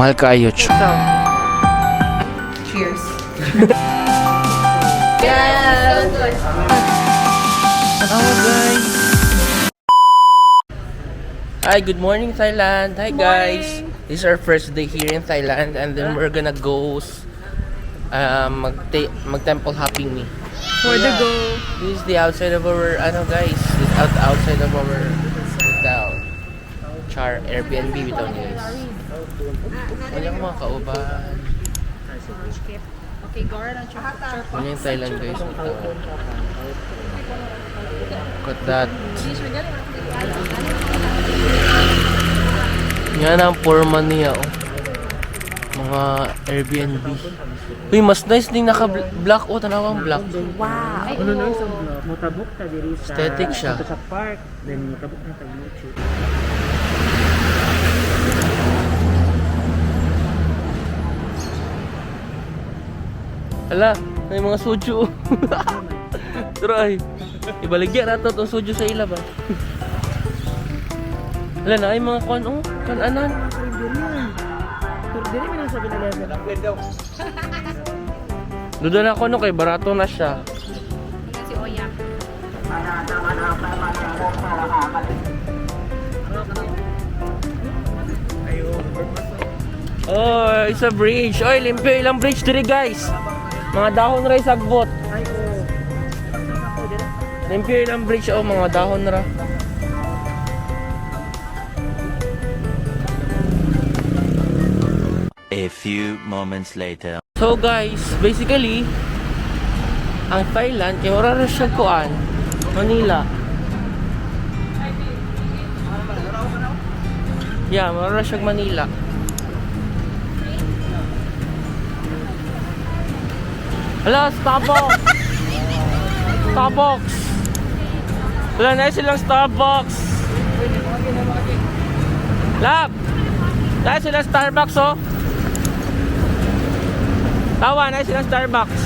Mahal kaayo. So, cheers. Yes! Hello guys! Hi, good morning Thailand! Hi guys! This is our first day here in Thailand and then we're gonna go mag-temple hopping me. For the go. This is the outside of our, guys, this is outside of our hotel. Char Airbnb bitaw guys. Wala ko mga kauban. Okay, Gora ng chocolate. Wala yung Thailand guys. Ito. Look at that. Yan ang forma niya oh. Mga Airbnb. Uy, mas nice din naka-black. Oh, tanawang black. Wow! Ano na isang block? Motabok ta diri sa Aesthetic siya. sa park, then motabok na tag YouTube. Hala, may mga soju. Try. Ibaligyan nato itong soju sa ila ba? Hala na, ay mga kananan. Diri man sa 7-Eleven. Duda na ako kay barato na siya. Si Oya. Oh, isa bridge. Oy, limpyo ilang bridge diri guys. Mga dahon ra sagbot. Ay ko. Limpyo ilang bridge oh, mga dahon ra. A few moments later. So guys, basically ang Thailand kay wala ra siya kuan. Manila. Yeah, wala ra siya Manila. Hala, Starbucks! Starbucks! Wala na silang Starbucks! Lab! Dahil silang Starbucks oh! Tawa na silang Starbucks!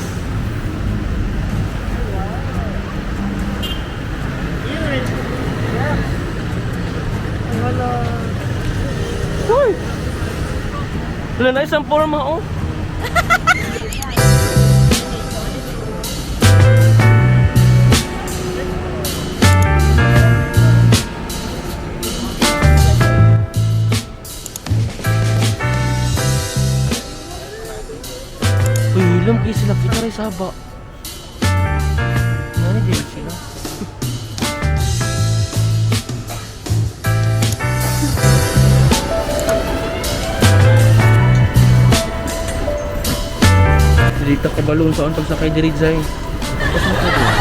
Uy! Wala na isang forma oh! Ilam kayo sila, kita rin sa haba. Nani din sila. Dito ka balon saan pagsakay diri Zay. Tapos mo ka doon.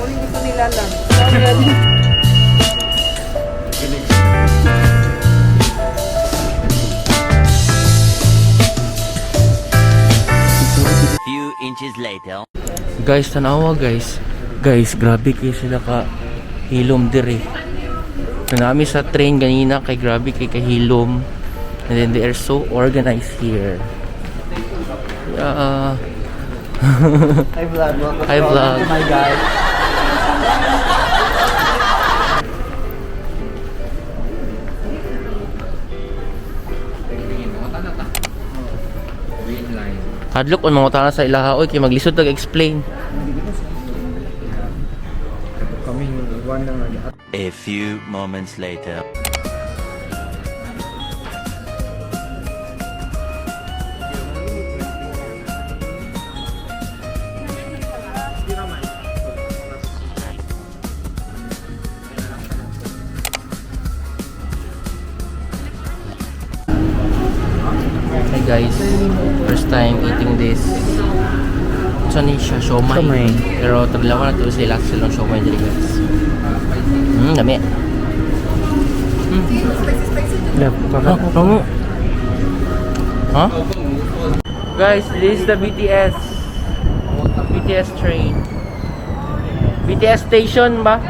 Kunin gusto nila lang. Few inches later. Guys, tanawa guys. Guys, grabe kayo sila ka hilom diri. Nami sa train ganina kay grabe kay kahilom. And then they are so organized here. Yeah. Hi vlog. Hi vlog. Oh my god. Hadlok on mga tana sa ilaha oy kay maglisod tag-explain. Kami one lang nga. A few moments later. Hey guys, first time eating this. Saan siya? Siomai. Siomai. Pero taglawan na ito sila silang siomai dito guys. Dami. Love. Ah, bango. Huh? Guys, this is the BTS. BTS train. BTS station ba?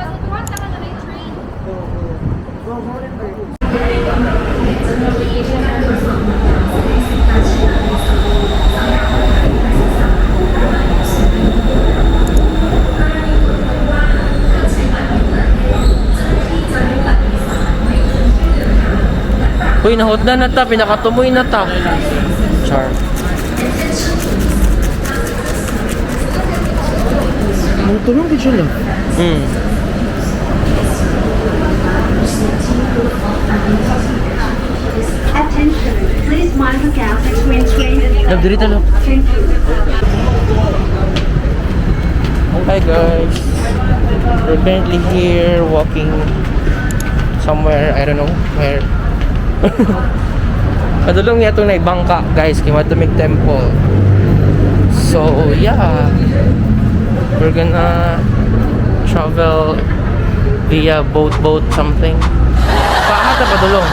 Uy, nahutdan na ta. Pinakatumoy na ta. Char. Tulong din siya lang. Attention, please mind the gap between train and Love, diri talo. Thank you. Hi guys. We're currently here walking somewhere. I don't know where. Padulong niya itong na Bangkok guys. Kay Matumig Temple. So yeah. We're gonna travel via boat something. Paata padulong.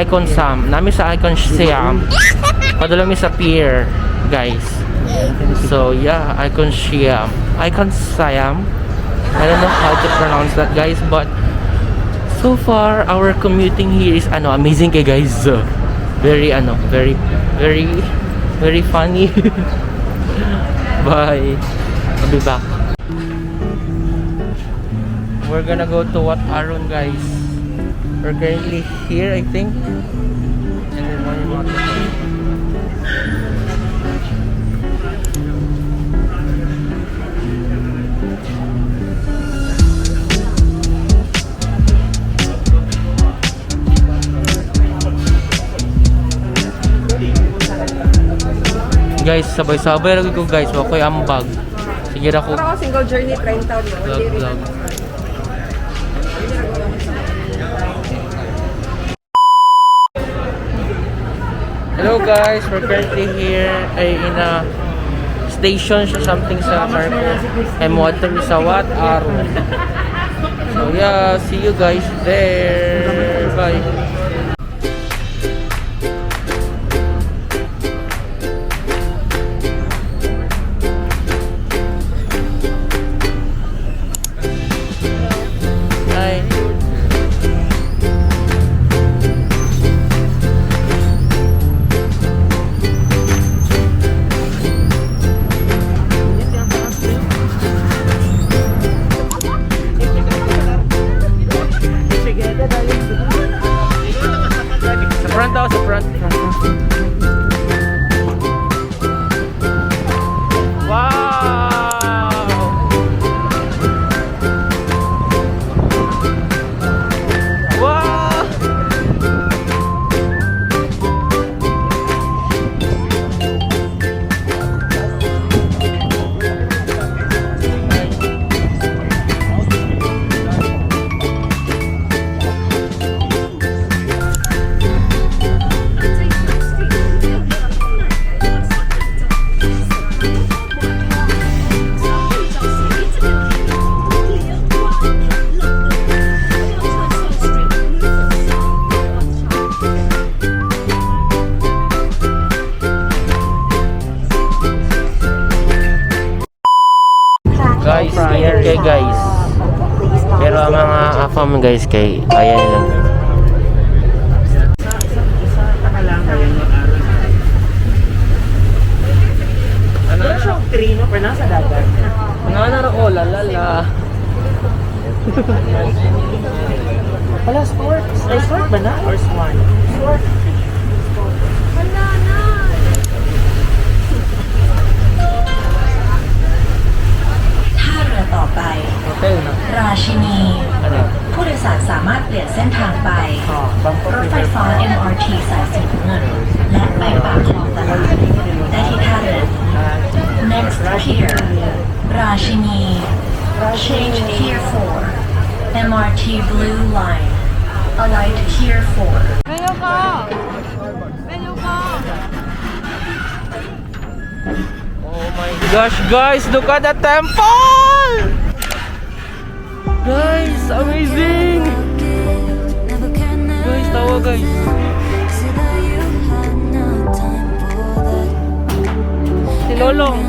Icon Sam. Nami sa Icon Siam. Padulong mi sa pier, guys. So yeah, Icon Siam. Icon Siam. I don't know how to pronounce that, guys, but so far our commuting here is amazing kay guys. Very very funny. Bye. I'll be back. We're gonna go to Wat Arun, guys. We're currently here, I think. And then one more. Guys, sabay-sabay lagi ko guys. Wakoy ambag. Sige ra ko. Pero ako single journey 30 taon. Vlog. Hello guys, we're currently here in a station siya, something sa Carco M1 sa Wat Arun. So yeah, see you guys there. Bye. Sa front. Wow! Wow! Guys, ayan kay guys. Pero ang mga afam guys kay ayan lang. Ano siya? Trino pa nasa dagat. Nanaro ko lalala. Wala, sports. Ay, sport ba na? Or swan? Sport. ท่าเรือต่อไป Hotel na. ราชินี Ano? ผู้โดยสารสามารถเปลี่ยนเส้นทางไป Bangkok รถไฟฟ้า MRT สายสีน้ำเงิน และไปปากคลองตลาดได้ที่ท่าเรือ Next pier ราชินี Change here for MRT Blue Line Alight here for Menu ko! Menu ko! Oh my gosh, guys, look at the temple! Guys, amazing! Guys, tawa guys. Si Lolong.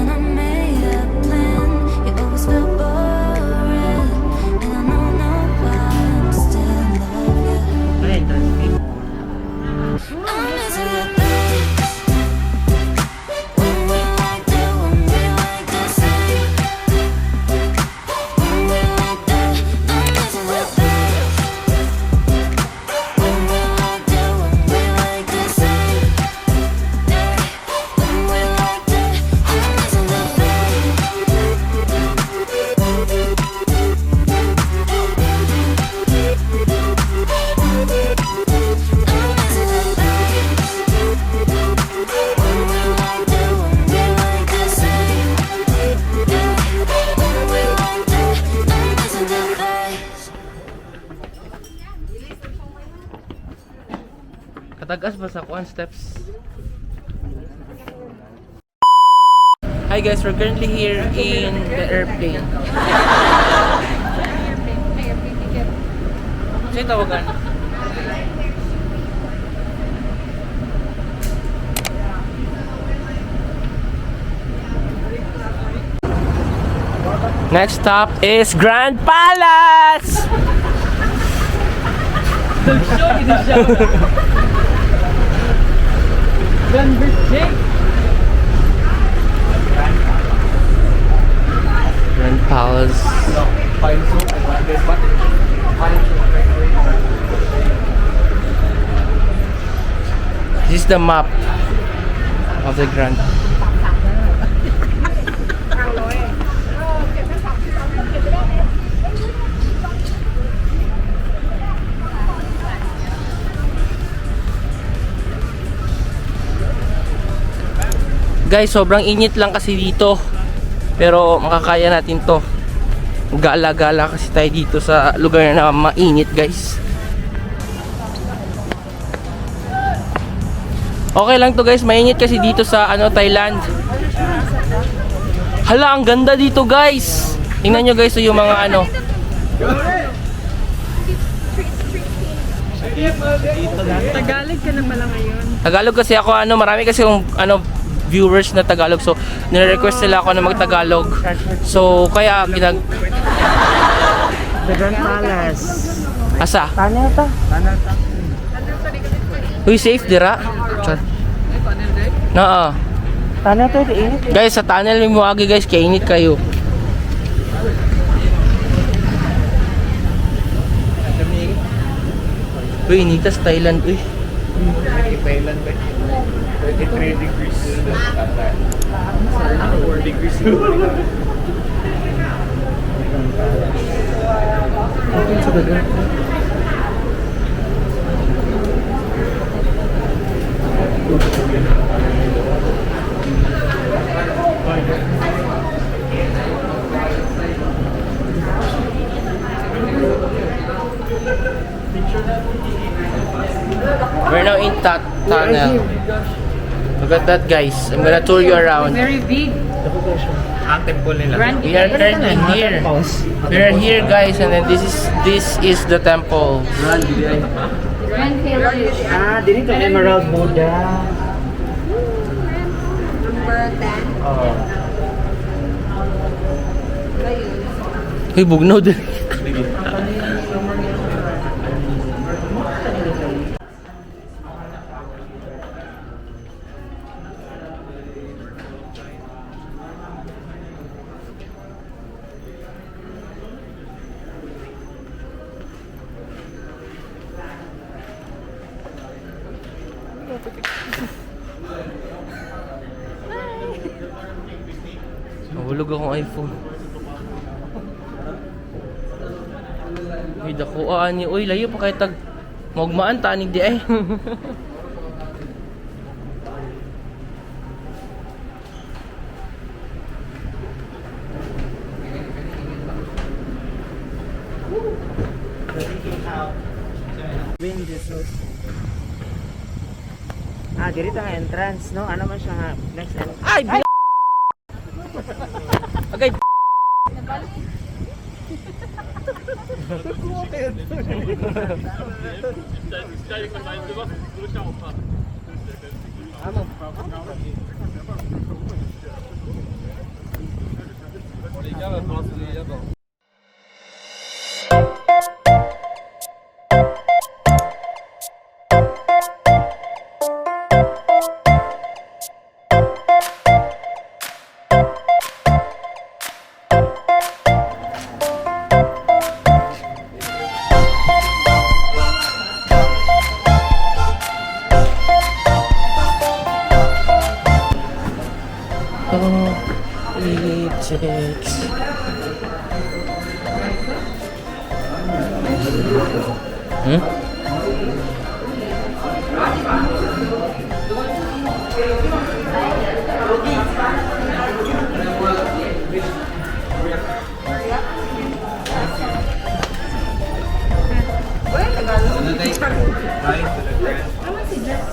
Katagas ba sa kuan steps? Hi guys, we're currently here in the airplane. Sino tawagan? Next stop is Grand Palace! Grand Palace. This is the map of the Grand. Guys, sobrang init lang kasi dito. Pero makakaya natin to. Gala-gala kasi tayo dito sa lugar na mainit, guys. Okay lang to guys, mainit kasi dito sa Thailand. Hala, ang ganda dito guys. Tingnan nyo guys, yung mga Tagalog ka na pala ngayon. Tagalog kasi ako, marami kasi yung viewers na Tagalog, so nire-request nila ako na mag-Tagalog. So kaya The Grand Palace. asa? Tanya ta? Uy, safe dira? Oo. Tanya to, init. Guys, sa tunnel may muagi guys, kaya init kayo. Uy, initas Thailand, uy. Thailand ba? 33 degrees. 4 degrees. We're now in tunnel. Look at that guys. I'm gonna tour you around. Very big. Ang temple nila. We are currently here. We are here guys, and then this is the temple. Grand Village. Ah, dito Emerald Buddha. Number 10. Oh. Uy, bugnaw din. Nahulog akong iPhone. Uy, dakuan niya. Uy, layo pa kahit magmaan tanig di ay. Ah, dito ang entrance, no? Ano man siya nga? Next entrance. Ay! Agay! Politics.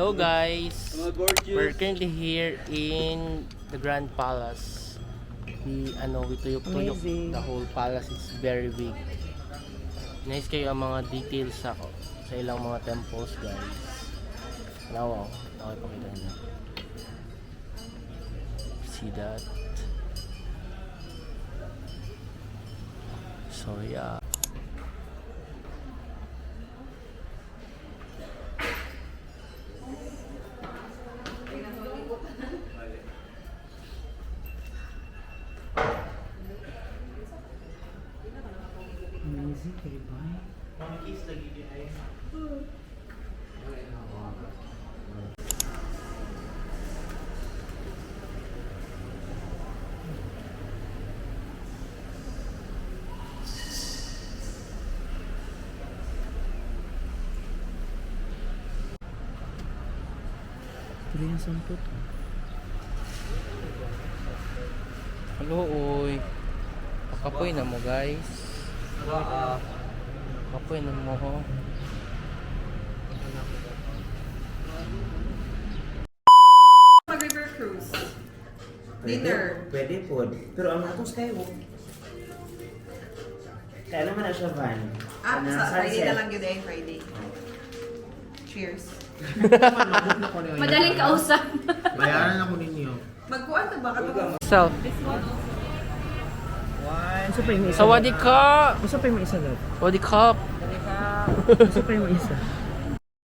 Hello guys! We're currently here in the Grand Palace. We tuyok-tuyok. Amazing. The whole palace is very big. Nice kayo ang mga details sa ilang mga temples guys. Now, okay, pakita nyo. See that? So yeah. Amazing, kayo ba? Ito yung sampot. Hello, oy. Pakapoy na mo guys. Pakapoy na mo ho. Mag-river cruise. Dinner. Pwede po. Pero ang atong skywalk. Kaya naman na siya van. Friday na lang yun eh, Friday. Cheers. Madaling kausap. Bayaran ako ninyo. Magkuhan na ba? So, Isa pa yung isa. Sawadee ka! Isa pa yung isa, love. Sawadee ka! Isa pa yung isa.